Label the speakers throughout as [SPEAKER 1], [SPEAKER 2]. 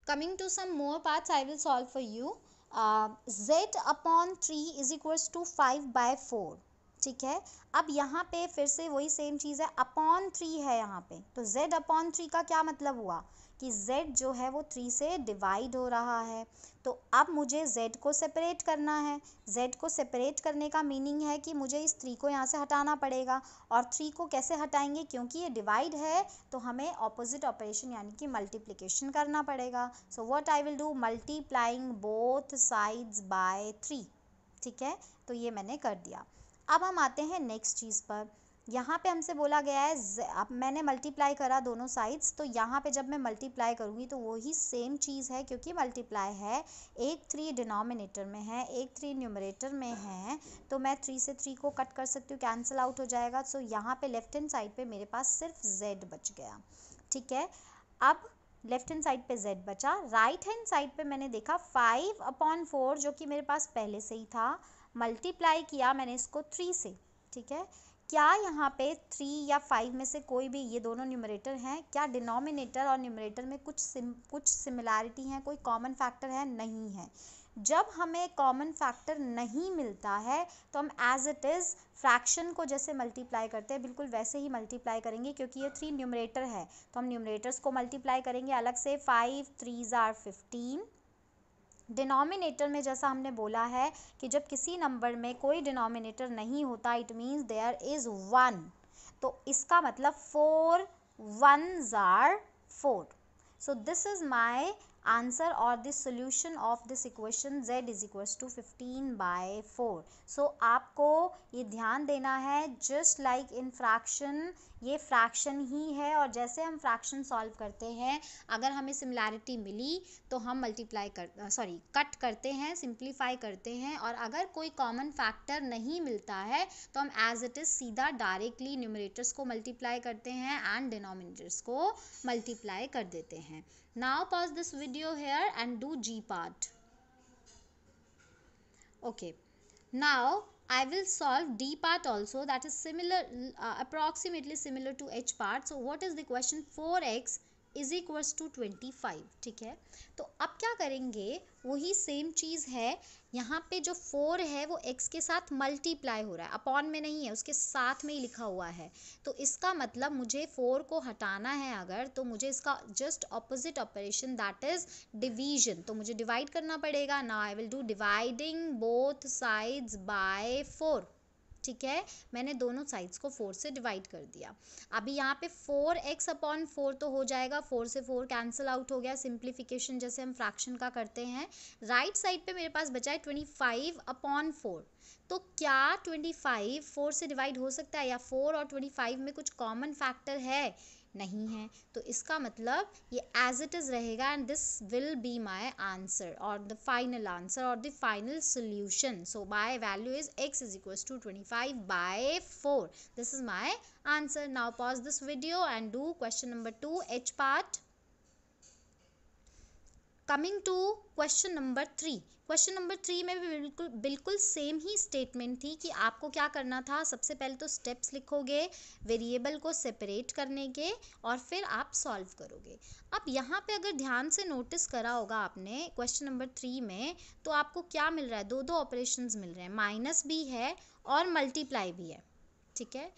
[SPEAKER 1] Coming to some more parts, I will solve for you. Z upon 3 is equals to 5/4. ठीक है, अब यहाँ पे फिर से वही सेम चीज़ है, अपॉन 3 है यहाँ पे, तो z अपॉन 3 का क्या मतलब हुआ कि z जो है वो 3 से डिवाइड हो रहा है। तो अब मुझे z को सेपरेट करना है। z को सेपरेट करने का मीनिंग है कि मुझे इस 3 को यहाँ से हटाना पड़ेगा। और 3 को कैसे हटाएंगे, क्योंकि ये डिवाइड है तो हमें ऑपोजिट ऑपरेशन यानी कि मल्टीप्लिकेशन करना पड़ेगा। So what I will do, multiplying both sides by 3। ठीक है, तो ये मैंने कर दिया। अब हम आते हैं नेक्स्ट चीज़ पर। यहाँ पे हमसे बोला गया है अब मैंने मल्टीप्लाई करा दोनों साइड्स, तो यहाँ पे जब मैं मल्टीप्लाई करूँगी तो वही सेम चीज़ है, क्योंकि मल्टीप्लाई है, एक 3 डिनोमिनेटर में है, एक 3 न्यूमरेटर में है, तो मैं 3 से 3 को कट कर सकती हूँ, कैंसिल आउट हो जाएगा। सो यहाँ पे लेफ्ट हैंड साइड पे मेरे पास सिर्फ z बच गया। ठीक है, अब लेफ्ट हैंड साइड पे z बचा, राइट हैंड साइड पे मैंने देखा 5/4 जो कि मेरे पास पहले से ही था, मल्टीप्लाई किया मैंने इसको 3 से। ठीक है, क्या यहाँ पे 3 या 5 में से कोई भी, ये दोनों न्यूमरेटर हैं, क्या डिनोमिनेटर और न्यूमरेटर में कुछ सिमिलैरिटी है, कोई कॉमन फैक्टर है? नहीं है। जब हमें कॉमन फैक्टर नहीं मिलता है तो हम एज इट इज़ फ्रैक्शन को जैसे मल्टीप्लाई करते हैं बिल्कुल वैसे ही मल्टीप्लाई करेंगे, क्योंकि ये 3 न्यूमरेटर है तो हम न्यूमरेटर्स को मल्टीप्लाई करेंगे अलग से। 5 3s are 15। डिनोमिनेटर में जैसा हमने बोला है कि जब किसी नंबर में कोई डिनोमिनेटर नहीं होता, इट मीन्स देयर इज़ 1, तो इसका मतलब 4 1s are 4। So this is my answer or the solution of this equation z is equals to 15/4। So आपको ये ध्यान देना है, just like in fraction, ये फ्रैक्शन ही है और जैसे हम फ्रैक्शन सॉल्व करते हैं अगर हमें सिमिलैरिटी मिली तो हम मल्टीप्लाई कट करते हैं, सिंप्लीफाई करते हैं, और अगर कोई कॉमन फैक्टर नहीं मिलता है तो हम एज इट इज़ सीधा डायरेक्टली न्यूमरेटर्स को मल्टीप्लाई करते हैं एंड डिनोमिनेटर्स को मल्टीप्लाई कर देते हैं। Now pause this video here and do G part. Okay, now I will solve D part also, that is similar, approximately similar to H part. So what is the question? 4x is equals to 25। ठीक है, तो अब क्या करेंगे, वही same चीज़ है, यहाँ पे जो 4 है वो x के साथ मल्टीप्लाई हो रहा है, अपॉन में नहीं है, उसके साथ में ही लिखा हुआ है। तो इसका मतलब मुझे 4 को हटाना है अगर, तो मुझे इसका just opposite operation that is division, तो मुझे डिवाइड करना पड़ेगा। Now I will do dividing both sides by 4। ठीक है, मैंने दोनों साइड्स को 4 से डिवाइड कर दिया। अभी यहाँ पे 4x/4 तो हो जाएगा, 4 से 4 कैंसिल आउट हो गया, सिंप्लीफिकेशन जैसे हम फ्रैक्शन का करते हैं। राइट साइड पे मेरे पास बचा है 25/4। तो क्या 25 4 से डिवाइड हो सकता है, या 4 और 25 में कुछ कॉमन फैक्टर है? नहीं है, तो इसका मतलब ये एज इट इज़ रहेगा and this will be my answer और द फाइनल आंसर और the final solution. So my value is x is equals to 25/4। This is my answer. Now pause this video and do question number 2 H part. Coming to question number 3। Question number 3 में भी बिल्कुल same ही statement थी कि आपको क्या करना था। सबसे पहले तो स्टेप्स लिखोगे वेरिएबल को सेपरेट करने के और फिर आप सॉल्व करोगे। अब यहाँ पे अगर ध्यान से नोटिस करा होगा आपने क्वेश्चन नंबर 3 में, तो आपको क्या मिल रहा है, दो ऑपरेशंस मिल रहे हैं, माइनस भी है और मल्टीप्लाई भी है। ठीक है,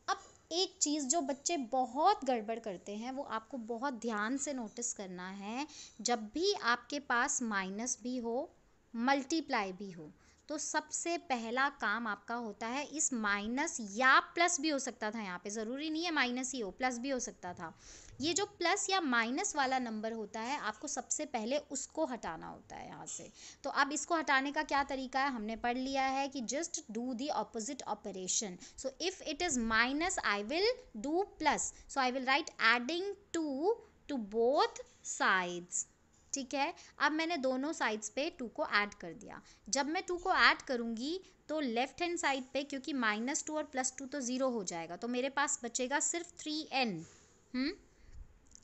[SPEAKER 1] अब एक चीज़ जो बच्चे बहुत गड़बड़ करते हैं वो आपको बहुत ध्यान से नोटिस करना है। जब भी आपके पास माइनस भी हो मल्टीप्लाई भी हो, तो सबसे पहला काम आपका होता है, इस माइनस या प्लस भी हो सकता था, यहाँ पे ज़रूरी नहीं है माइनस ही हो, प्लस भी हो सकता था। ये जो प्लस या माइनस वाला नंबर होता है आपको सबसे पहले उसको हटाना होता है यहाँ से। तो अब इसको हटाने का क्या तरीका है, हमने पढ़ लिया है कि just do the opposite operation. So if it is minus I will do plus, so I will write adding 2 to both sides. ठीक है, अब मैंने दोनों साइड्स पे 2 को ऐड कर दिया। जब मैं 2 को ऐड करूँगी तो लेफ्ट हैंड साइड पे, क्योंकि -2 और +2 तो 0 हो जाएगा, तो मेरे पास बचेगा सिर्फ 3n।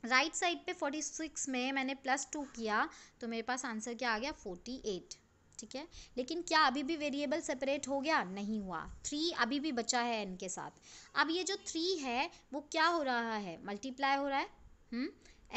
[SPEAKER 1] राइट साइड पे 46 में मैंने +2 किया तो मेरे पास आंसर क्या आ गया, 48। ठीक है, लेकिन क्या अभी भी वेरिएबल सेपरेट हो गया? नहीं हुआ, 3 अभी भी बचा है n के साथ। अब ये जो 3 है वो क्या हो रहा है, मल्टीप्लाई हो रहा है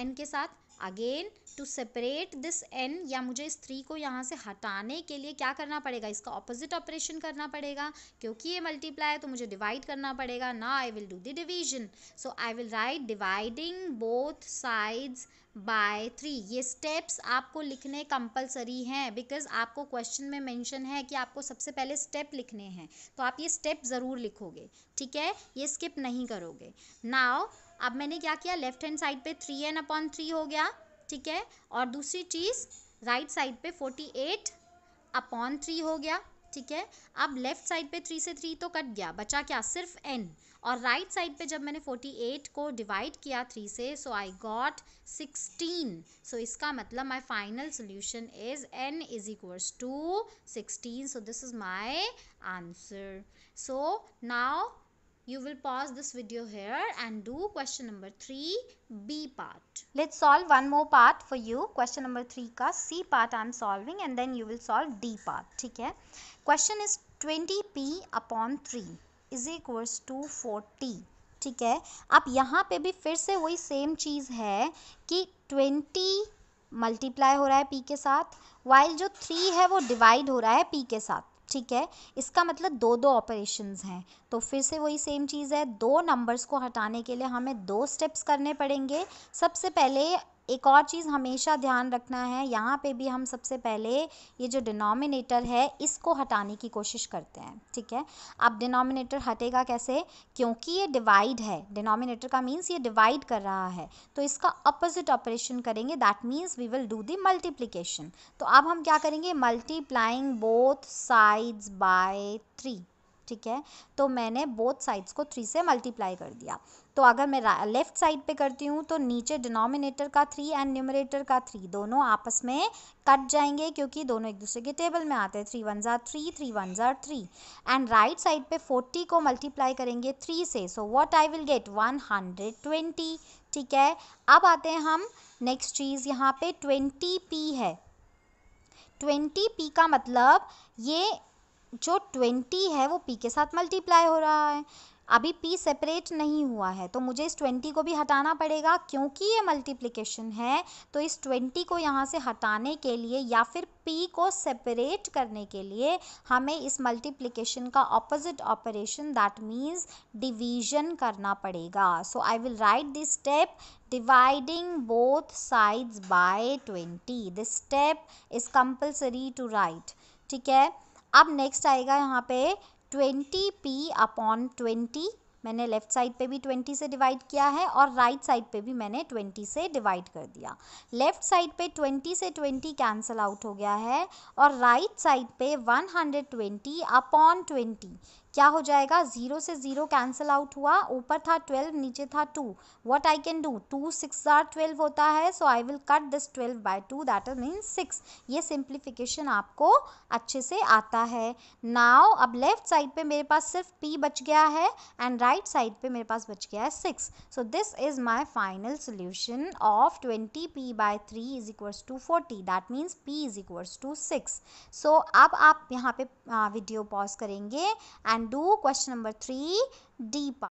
[SPEAKER 1] n के साथ। Again to separate this n, या मुझे इस 3 को यहाँ से हटाने के लिए क्या करना पड़ेगा, इसका ऑपोजिट ऑपरेशन करना पड़ेगा, क्योंकि ये मल्टीप्लाई है तो मुझे डिवाइड करना पड़ेगा. Now I will do the division. So I will right dividing both sides by 3. ये स्टेप्स आपको लिखने कंपलसरी हैं, बिकॉज आपको क्वेश्चन में मेंशन है कि आपको सबसे पहले स्टेप लिखने हैं, तो आप ये स्टेप ज़रूर लिखोगे. ठीक है, ये स्किप नहीं करोगे. नाउ अब मैंने क्या किया, लेफ्ट हैंड साइड पे 3n/3 हो गया. ठीक है, और दूसरी चीज़ राइट साइड पे 48/3 हो गया. ठीक है, अब लेफ्ट साइड पे 3 से 3 तो कट गया, बचा क्या, सिर्फ n. और राइट साइड पे जब मैंने 48 को डिवाइड किया 3 से, सो आई गॉट 16. सो इसका मतलब my final solution is n is equals to 16. So this is my answer. So now you will pause this video here and do question number 3b part. Let's solve one more part for you. Question number 3 का c part I am solving and then you will solve d part. ठीक है, question is 20p/3 is equals to 40. ठीक है, अब यहाँ पे भी फिर से वही सेम चीज़ है कि 20 मल्टीप्लाई हो रहा है p के साथ, वाइल जो 3 है वो डिवाइड हो रहा है p के साथ. ठीक है, इसका मतलब दो दो ऑपरेशंस हैं, तो फिर से वही सेम चीज़ है. दो नंबर्स को हटाने के लिए हमें दो स्टेप्स करने पड़ेंगे. सबसे पहले एक और चीज़ हमेशा ध्यान रखना है, यहाँ पे भी हम सबसे पहले ये जो डिनोमिनेटर है इसको हटाने की कोशिश करते हैं. ठीक है, अब डिनोमिनेटर हटेगा कैसे, क्योंकि ये डिवाइड है, डिनोमिनेटर का मीन्स ये डिवाइड कर रहा है, तो इसका अपोजिट ऑपरेशन करेंगे, that means we will do the multiplication. तो अब हम क्या करेंगे, मल्टीप्लाइंग बोथ साइड्स बाय 3. ठीक है, तो मैंने बोथ साइड्स को 3 से मल्टीप्लाई कर दिया. तो अगर मैं लेफ़्ट साइड पे करती हूँ तो नीचे डिनोमिनेटर का 3 एंड न्यूमरेटर का 3 दोनों आपस में कट जाएंगे, क्योंकि दोनों एक दूसरे के टेबल में आते हैं. 3 1 ज़ा 3, 3 1 ज़ा 3. एंड राइट साइड पे 40 को मल्टीप्लाई करेंगे 3 से, so what I will get 120. ठीक है, अब आते हैं हम नेक्स्ट चीज़, यहाँ पे 20p है. 20p का मतलब ये जो 20 है वो p के साथ मल्टीप्लाई हो रहा है. अभी p सेपरेट नहीं हुआ है, तो मुझे इस 20 को भी हटाना पड़ेगा, क्योंकि ये मल्टीप्लिकेशन है. तो इस 20 को यहाँ से हटाने के लिए या फिर p को सेपरेट करने के लिए हमें इस मल्टीप्लिकेशन का opposite operation, that means division करना पड़ेगा. So I will write this step, dividing both sides by 20. This step is compulsory to write. ठीक है, अब नेक्स्ट आएगा यहाँ पे 20p/20. मैंने लेफ़्ट साइड पे भी 20 से डिवाइड किया है और राइट साइड पे भी मैंने 20 से डिवाइड कर दिया. लेफ़्ट साइड पे 20 से 20 कैंसिल आउट हो गया है और राइट साइड पे 120/20 क्या हो जाएगा, 0 से 0 कैंसिल आउट हुआ, ऊपर था 12 नीचे था 2. व्हाट आई कैन डू, 2 6 12 होता है, so I will cut this 12/2, that means 6. ये सिंप्लीफिकेशन आपको अच्छे से आता है. नाउ अब लेफ्ट साइड पे मेरे पास सिर्फ p बच गया है एंड राइट साइड पे मेरे पास बच गया है 6. So this is my final solution of 20p/3 is equals to 40, that means p is equals to 6. So अब आप यहाँ पे वीडियो पॉज करेंगे and do question number 3d part.